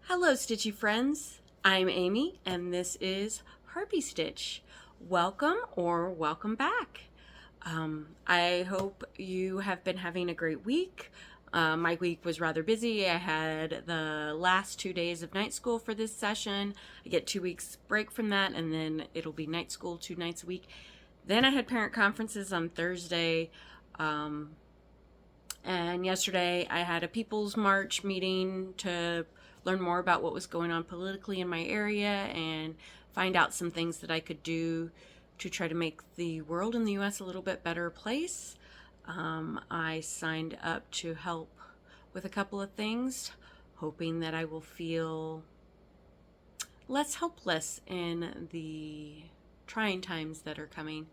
Hello Stitchy friends, I'm Amy and this is Harpy Stitch. Welcome or welcome back. I hope you have been having a great week. My week was rather busy. I had the last 2 days of night school for this session. I get 2 weeks break from that and then it'll be night school 2 nights a week. Then I had parent conferences on Thursday. And yesterday I had a People's March meeting to learn more about what was going on politically in my area and find out some things that I could do to try to make the world and the U.S. a little bit better place. I signed up to help with a couple of things, hoping that I will feel less helpless in the trying times that are coming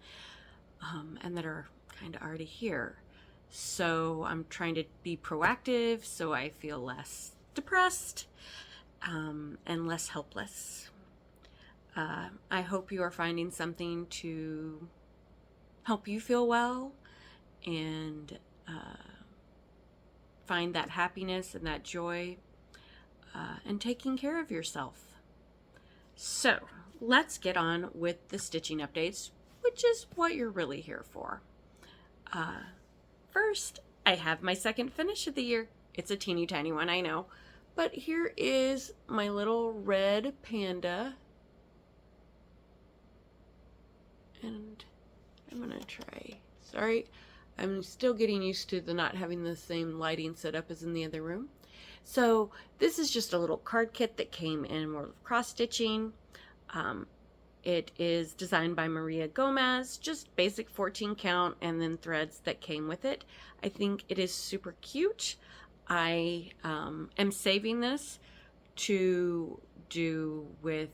and that are kind of already here. So I'm trying to be proactive so I feel less depressed and less helpless. I hope you are finding something to help you feel well and find that happiness and that joy and taking care of yourself. So let's get on with the stitching updates, which is what you're really here for. First, I have my second finish of the year. It's a teeny tiny one, I know. But here is my little red panda. And I'm gonna try. Sorry, I'm still getting used to the not having the same lighting set up as in the other room. So this is just a little card kit that came in more cross stitching. It is designed by Maria Gomez, just basic 14 count and then threads that came with it. I think it is super cute. I am saving this to do with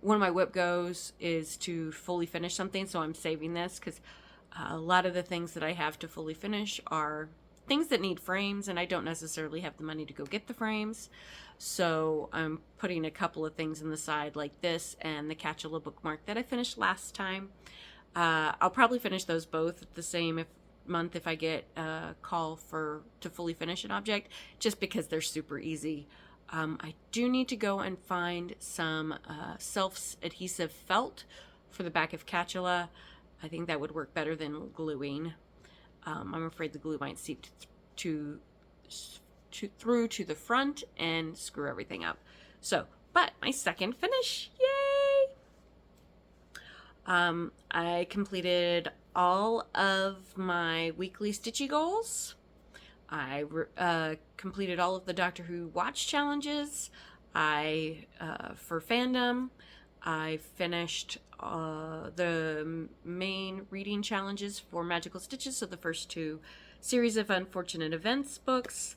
one of my whip goes is to fully finish something, so I'm saving this because a lot of the things that I have to fully finish are things that need frames and I don't necessarily have the money to go get the frames. So I'm putting a couple of things in the side like this and the Catchula bookmark that I finished last time. I'll probably finish those both the same month if I get a call to fully finish an object, just because they're super easy. I do need to go and find some self-adhesive felt for the back of Catchula. I think that would work better than gluing. I'm afraid the glue might seep through to the front and screw everything up. So, but my second finish, yay! I completed all of my weekly stitchy goals. I completed all of the Doctor Who watch challenges. For fandom, I finished the main reading challenges for Magical Stitches, so the first 2 series of Unfortunate Events books.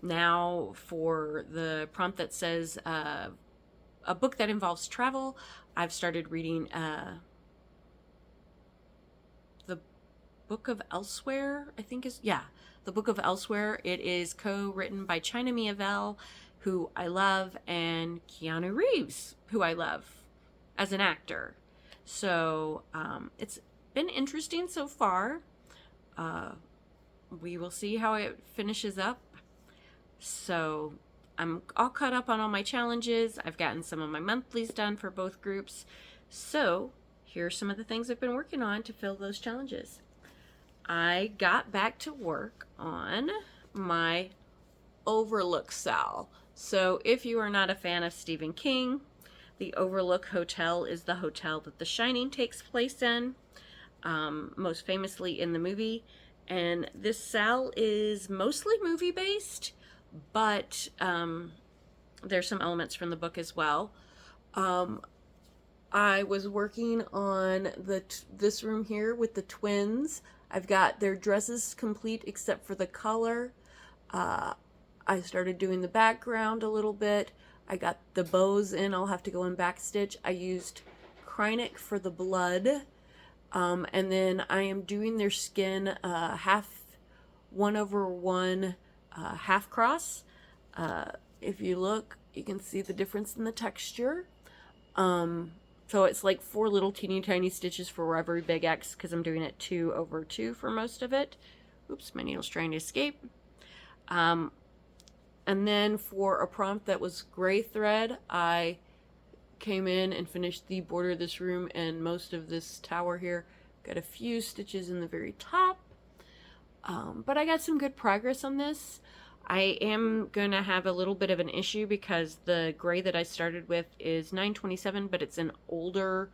Now for the prompt that says a book that involves travel, I've started reading the Book of Elsewhere, I think the Book of Elsewhere. It is co-written by China Miavel, who I love, and Keanu Reeves, who I love as an actor. So it's been interesting so far. We will see how it finishes up. So I'm all caught up on all my challenges. I've gotten some of my monthlies done for both groups. So here are some of the things I've been working on to fill those challenges. I got back to work on my Overlook SAL. So if you are not a fan of Stephen King, the Overlook Hotel is the hotel that The Shining takes place in, most famously in the movie. And this SAL is mostly movie based, but there's some elements from the book as well. I was working on this room here with the twins. I've got their dresses complete except for the color. I started doing the background a little bit. I got the bows in. I'll have to go and backstitch. I used Krynic for the blood. And then I am doing their skin half 1/1 half cross. If you look, you can see the difference in the texture. So it's like 4 little teeny tiny stitches for every big X because I'm doing it 2/2 for most of it. Oops, my needle's trying to escape. And And then for a prompt that was gray thread, I came in and finished the border of this room and most of this tower here. Got a few stitches in the very top, but I got some good progress on this. I am going to have a little bit of an issue because the gray that I started with is 927, but it's an older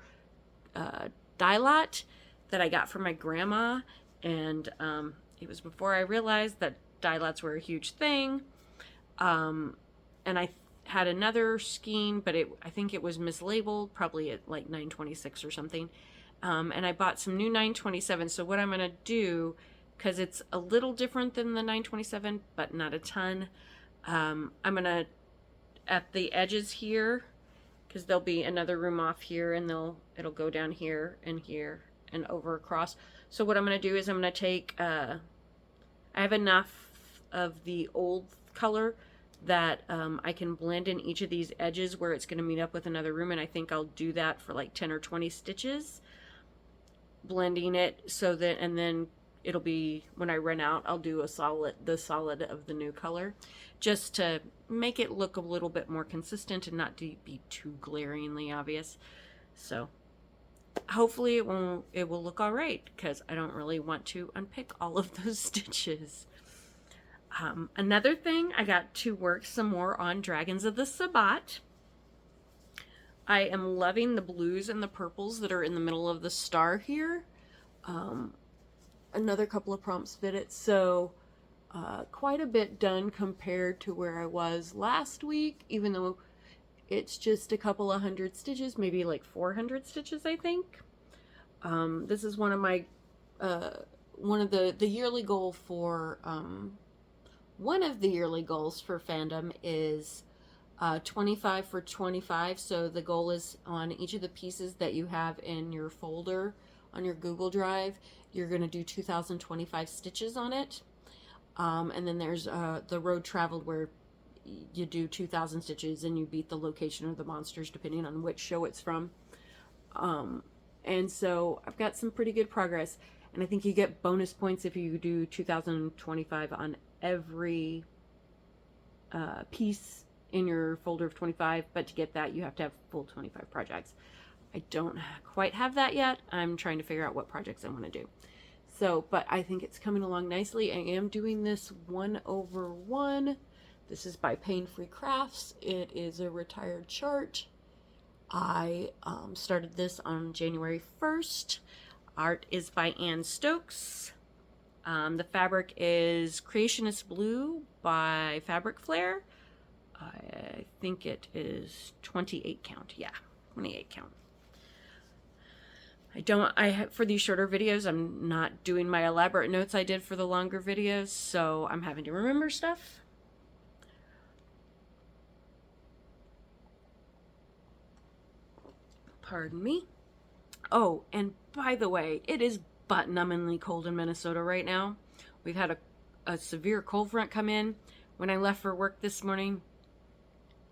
dye lot that I got from my grandma, and it was before I realized that dye lots were a huge thing. And I had another skein, but I think it was mislabeled, probably at like 926 or something. And I bought some new 927. So what I'm going to do, because it's a little different than the 927, but not a ton, I'm going to, at the edges here, because there'll be another room off here, and it'll go down here and over across. So what I'm going to do is I'm going to take, I have enough of the old color that I can blend in each of these edges where it's going to meet up with another room, and I think I'll do that for like 10 or 20 stitches, blending it so that, and then it'll be, when I run out, I'll do the solid of the new color, just to make it look a little bit more consistent and not be too glaringly obvious. So hopefully it will look all right, because I don't really want to unpick all of those stitches. Another thing, I got to work some more on Dragons of the Sabbat. I am loving the blues and the purples that are in the middle of the star here. Another couple of prompts fit it, so quite a bit done compared to where I was last week, even though it's just a couple of hundred stitches, maybe like 400 stitches, I think. This is one of my, one of the yearly goal for, one of the yearly goals for fandom is 25 for 25. So the goal is on each of the pieces that you have in your folder on your Google Drive, you're going to do 2025 stitches on it. And then there's the road traveled, where you do 2000 stitches and you beat the location of the monsters depending on which show it's from. And so I've got some pretty good progress, and I think you get bonus points if you do 2025 on every piece in your folder of 25, but to get that you have to have full 25 projects. I don't quite have that yet. I'm trying to figure out what projects I want to do. So, but I think it's coming along nicely. I am doing this 1/1. This is by Paine Free Crafts. It is a retired chart. I started this on January 1st. Art is by Ann Stokes. The fabric is Creationist Blue by Fabric Flair. I think it is 28 count. Yeah, 28 count. For these shorter videos, I'm not doing my elaborate notes I did for the longer videos, so I'm having to remember stuff. Pardon me. Oh, and by the way, it is butt-numbingly cold in Minnesota right now. We've had a severe cold front come in. When I left for work this morning,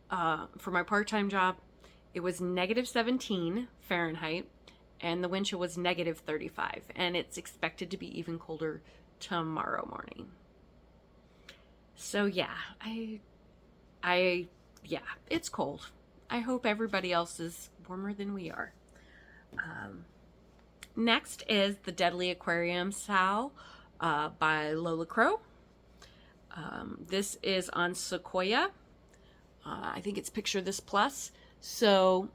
for my part-time job, it was -17 Fahrenheit, and the wind chill was -35, and it's expected to be even colder tomorrow morning. So yeah, yeah, it's cold. I hope everybody else is warmer than we are. Next is the Deadly Aquarium SAL by Lola Crow. This is on Sequoia. I think it's Picture This Plus. So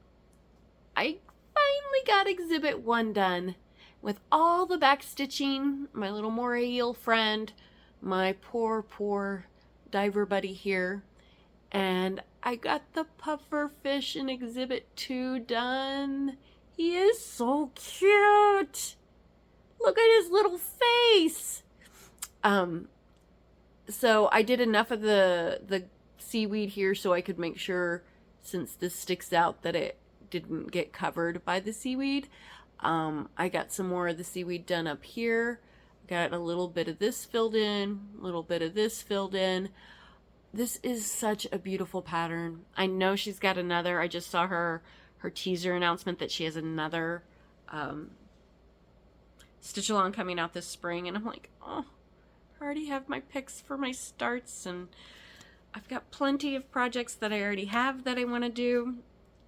I finally got Exhibit 1 done with all the back stitching. My little moray eel friend, my poor diver buddy here. And I got the puffer fish in Exhibit 2 done. He is so cute. Look at his little face. So I did enough of the seaweed here so I could make sure, since this sticks out, that it didn't get covered by the seaweed. I got some more of the seaweed done up here. Got a little bit of this filled in, a little bit of this filled in. This is such a beautiful pattern. I know she's got another. I just saw her teaser announcement that she has another stitch along coming out this spring, and I'm like, oh, I already have my picks for my starts, and I've got plenty of projects that I already have that I want to do.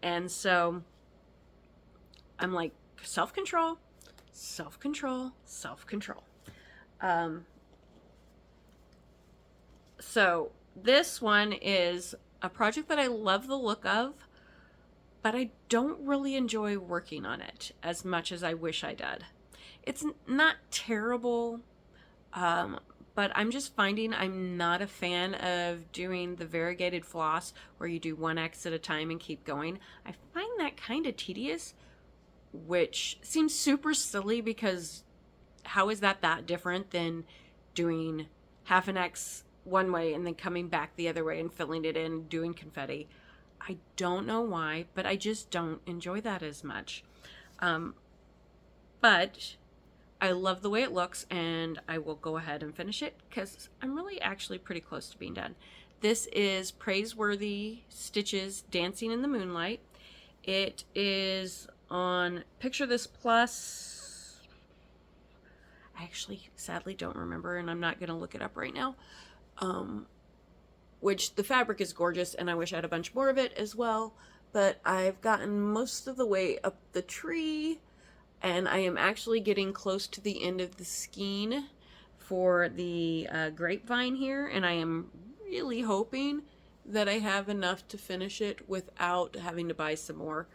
And so I'm like, self-control, self-control, self-control. So this one is a project that I love the look of, but I don't really enjoy working on it as much as I wish I did. It's not terrible, but I'm just finding I'm not a fan of doing the variegated floss where you do 1x at a time and keep going. I find that kind of tedious, which seems super silly because how is that different than doing half an X one way and then coming back the other way and filling it in, doing confetti? I don't know why, but I just don't enjoy that as much. But I love the way it looks, and I will go ahead and finish it because I'm really actually pretty close to being done. This is Praiseworthy Stitches Dancing in the Moonlight. It is on Picture This Plus. I actually sadly don't remember, and I'm not going to look it up right now. Which the fabric is gorgeous, and I wish I had a bunch more of it as well. But I've gotten most of the way up the tree, and I am actually getting close to the end of the skein for the grapevine here, and I am really hoping that I have enough to finish it without having to buy some more.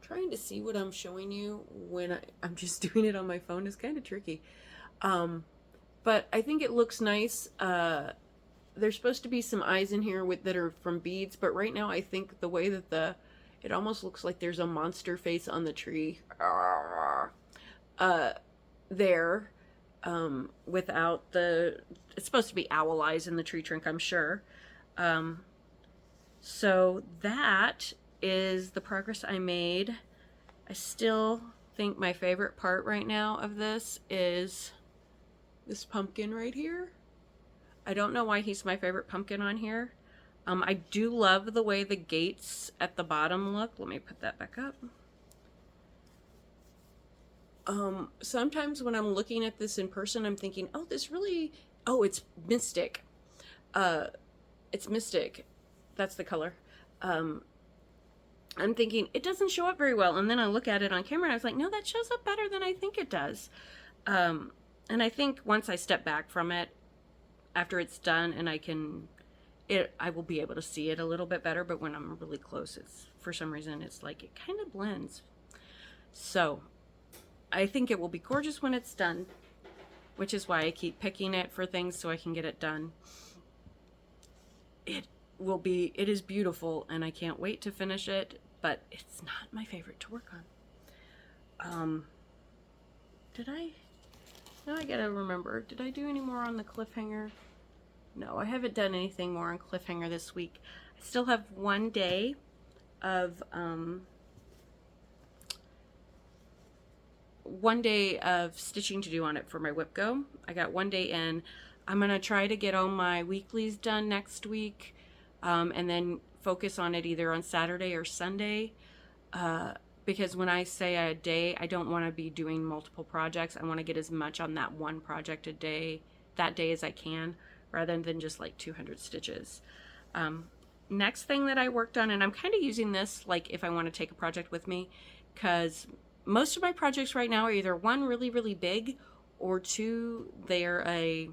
Trying to see what I'm showing you when I'm just doing it on my phone is kind of tricky. But I think it looks nice. There's supposed to be some eyes in here that are from beads, but right now I think the way that it almost looks like there's a monster face on the tree. There. Without it's supposed to be owl eyes in the tree trunk, I'm sure. So that is the progress I made. I still think my favorite part right now of this is this pumpkin right here. I don't know why he's my favorite pumpkin on here. I do love the way the gates at the bottom look. Let me put that back up. Sometimes when I'm looking at this in person, I'm thinking, oh, it's Mystic. It's Mystic. That's the color. I'm thinking, it doesn't show up very well. And then I look at it on camera and I was like, no, that shows up better than I think it does. And I think once I step back from it, after it's done and I will be able to see it a little bit better. But when I'm really close, for some reason, it's like, it kind of blends. So I think it will be gorgeous when it's done, which is why I keep picking it for things so I can get it done. It is beautiful, and I can't wait to finish it, but it's not my favorite to work on. Now I gotta remember, did I do any more on the cliffhanger? No, I haven't done anything more on cliffhanger this week. I still have one day of stitching to do on it for my whip go. I got one day in. I'm gonna try to get all my weeklies done next week, and then focus on it either on Saturday or Sunday, because when I say a day, I don't want to be doing multiple projects. I want to get as much on that one project that day as I can, rather than just like 200 stitches. Next thing that I worked on, and I'm kind of using this like if I want to take a project with me, because most of my projects right now are either one, really, really big, or two, I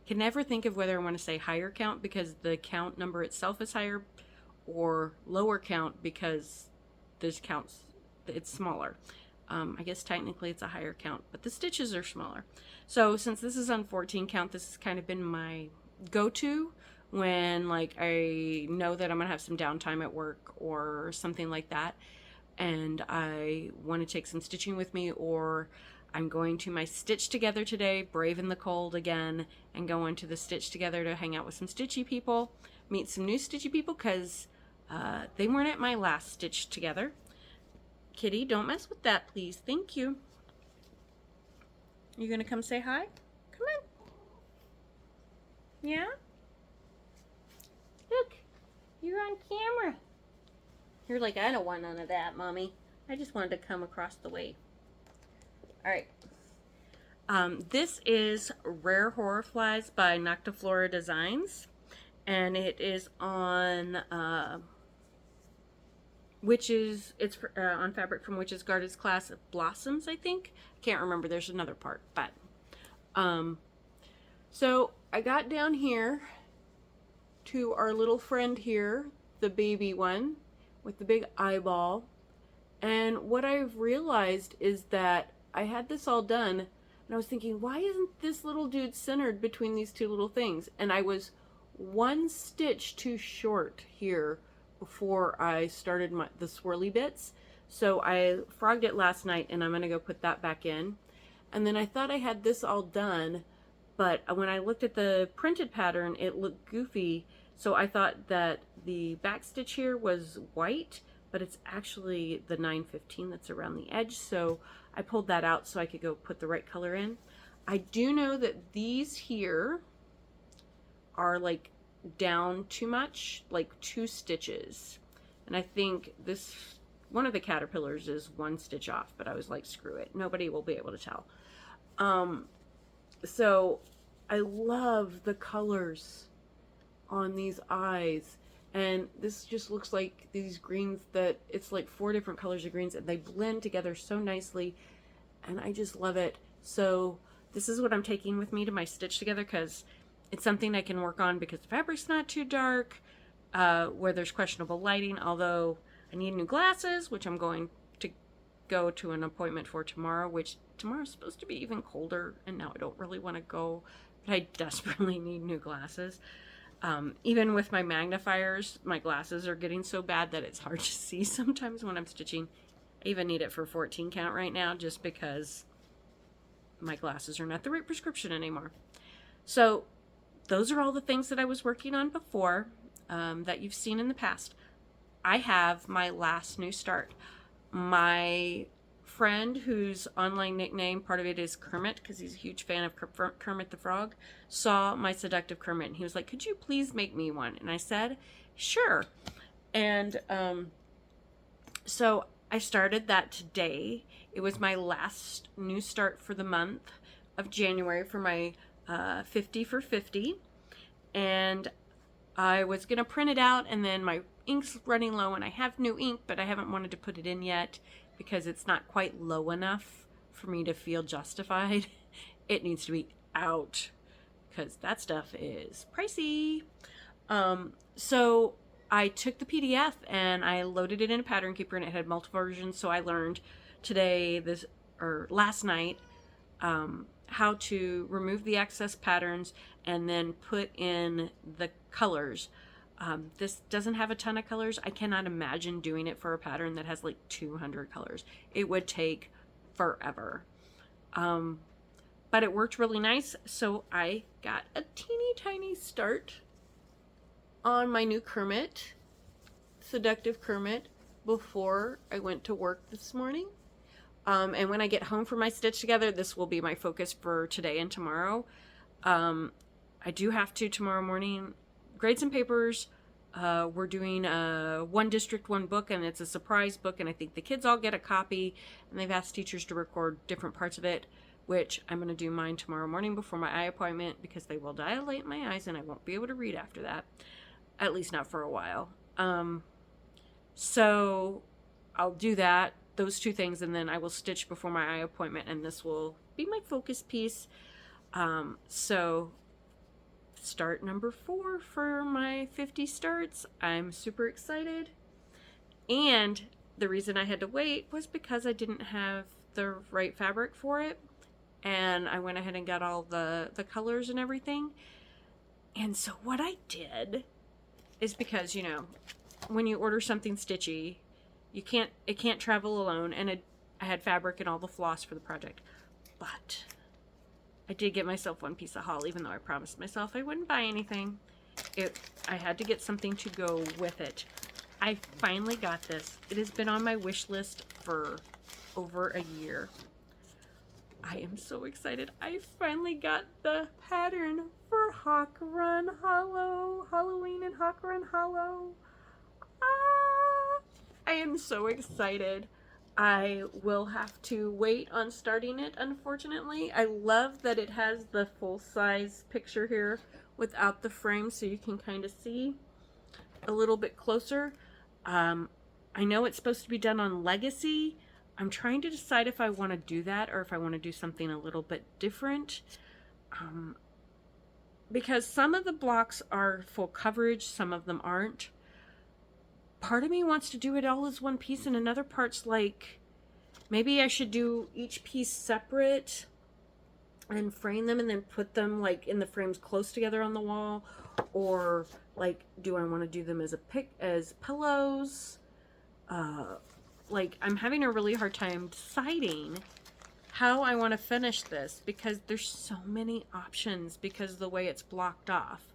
can never think of whether I want to say higher count because the count number itself is higher, or lower count because it's smaller. I guess technically it's a higher count, but the stitches are smaller. So since this is on 14 count, this has kind of been my go-to when like I know that I'm gonna have some downtime at work or something like that, and I want to take some stitching with me, or I'm going to my Stitch Together today, braving the cold again, and going to the Stitch Together to hang out with some stitchy people, meet some new stitchy people, because they weren't at my last Stitch Together. Kitty, don't mess with that, please. Thank you. You gonna come say hi? Come on. Yeah? Look, you're on camera. You're like, I don't want none of that, Mommy. I just wanted to come across the way. All right. This is Rare Horrorflies by Noctifloradesigns. and it is on Witches. It's on fabric from Witch's Garden's class of Blossoms, I think. Can't remember. There's another part, but so I got down here to our little friend here, the baby one with the big eyeball, and what I've realized is that I had this all done, and I was thinking, why isn't this little dude centered between these two little things? And I was one stitch too short here before I started the swirly bits. So I frogged it last night, and I'm gonna go put that back in. And then I thought I had this all done, but when I looked at the printed pattern, it looked goofy. So I thought that the back stitch here was white, but it's actually the 915 that's around the edge. So I pulled that out so I could go put the right color in. I do know that these here are like down too much, like 2 stitches. And I think this, one of the caterpillars is 1 stitch off, but I was like, screw it. Nobody will be able to tell. So I love the colors on these eyes. And this just looks like these greens that it's like 4 different colors of greens, and they blend together so nicely. And I just love it. So this is what I'm taking with me to my stitch together, because it's something I can work on because the fabric's not too dark, where there's questionable lighting, although I need new glasses, which I'm going to go to an appointment for tomorrow, which tomorrow's supposed to be even colder, and now I don't really want to go, but I desperately need new glasses. Even with my magnifiers, my glasses are getting so bad that it's hard to see sometimes when I'm stitching. I even need it for 14 count right now, just because my glasses are not the right prescription anymore. So those are all the things that I was working on before, that you've seen in the past. I have my last new start. My friend, whose online nickname, part of it is Kermit, because he's a huge fan of Kermit the Frog, saw my Seductive Kermit, and he was like, could you please make me one? And I said, sure. And so I started that today. It was my last new start for the month of January for my 50 for 50, and I was gonna print it out, and then my ink's running low, and I have new ink, but I haven't wanted to put it in yet because it's not quite low enough for me to feel justified. It needs to be out because that stuff is pricey. So I took the PDF and I loaded it in a pattern keeper, and it had multiple versions. So I learned last night, how to remove the excess patterns and then put in the colors. This doesn't have a ton of colors. I cannot imagine doing it for a pattern that has like 200 colors. It would take forever. But it worked really nice. So I got a teeny tiny start on my new Kermit, Seductive Kermit, before I went to work this morning. And when I get home from my stitch together, this will be my focus for today and tomorrow. I do have to tomorrow morning grade some papers. We're doing a one district, one book, and it's a surprise book, and I think the kids all get a copy, and they've asked teachers to record different parts of it, which I'm going to do mine tomorrow morning before my eye appointment, because they will dilate my eyes and I won't be able to read after that, at least not for a while. So I'll do that, those 2 things, and then I will stitch before my eye appointment, and this will be my focus piece. So start number 4 for my 50 starts. I'm super excited. And the reason I had to wait was because I didn't have the right fabric for it. And I went ahead and got all the colors and everything. And so what I did is, because, you know, when you order something stitchy, it can't travel alone. And I had fabric and all the floss for the project. But I did get myself one piece of haul, even though I promised myself I wouldn't buy anything. I had to get something to go with it. I finally got this. It has been on my wish list for over a year. I am so excited. I finally got the pattern for Hawk Run Hollow. Halloween and Hawk Run Hollow. I am so excited. I will have to wait on starting it, unfortunately. I love that it has the full-size picture here without the frame so you can kind of see a little bit closer. I know it's supposed to be done on Legacy. I'm trying to decide if I want to do that or if I want to do something a little bit different. Because some of the blocks are full coverage, some of them aren't. Part of me wants to do it all as one piece, and another part's like, maybe I should do each piece separate and frame them and then put them like in the frames close together on the wall. Or like, do I want to do them as pillows? Like, I'm having a really hard time deciding how I want to finish this because there's so many options because of the way it's blocked off.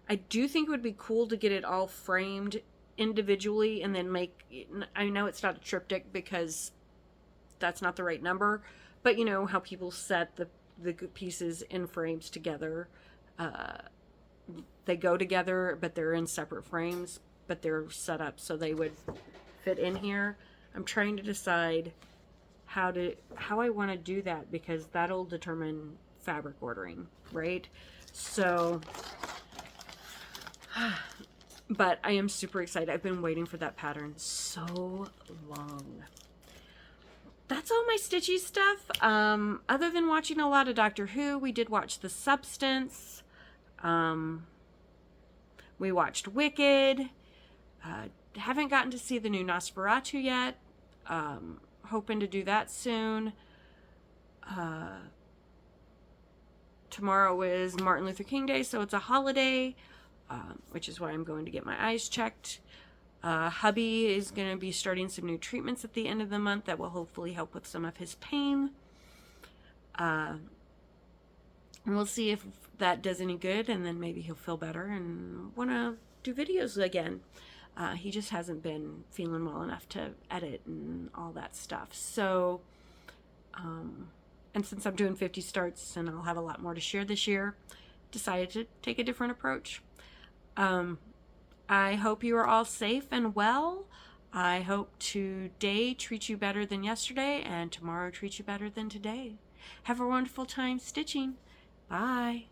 I do think it would be cool to get it all framed individually and then make, I know it's not a triptych because that's not the right number, but you know how people set the pieces in frames together. They go together, but they're in separate frames, but they're set up so they would fit in here. I'm trying to decide how I want to do that because that'll determine fabric ordering, right? So, but I am super excited. I've been waiting for that pattern so long. That's all my stitchy stuff. Other than watching a lot of Doctor Who, we did watch The Substance. We watched Wicked. Haven't gotten to see the new Nosferatu yet. Hoping to do that soon. Tomorrow is Martin Luther King Day, so it's a holiday, which is why I'm going to get my eyes checked. Hubby is going to be starting some new treatments at the end of the month that will hopefully help with some of his pain. And we'll see if that does any good, and then maybe he'll feel better and want to do videos again. He just hasn't been feeling well enough to edit and all that stuff. So, and since I'm doing 50 starts and I'll have a lot more to share this year, decided to take a different approach. I hope you are all safe and well. I hope today treats you better than yesterday and tomorrow treats you better than today. Have a wonderful time stitching. Bye.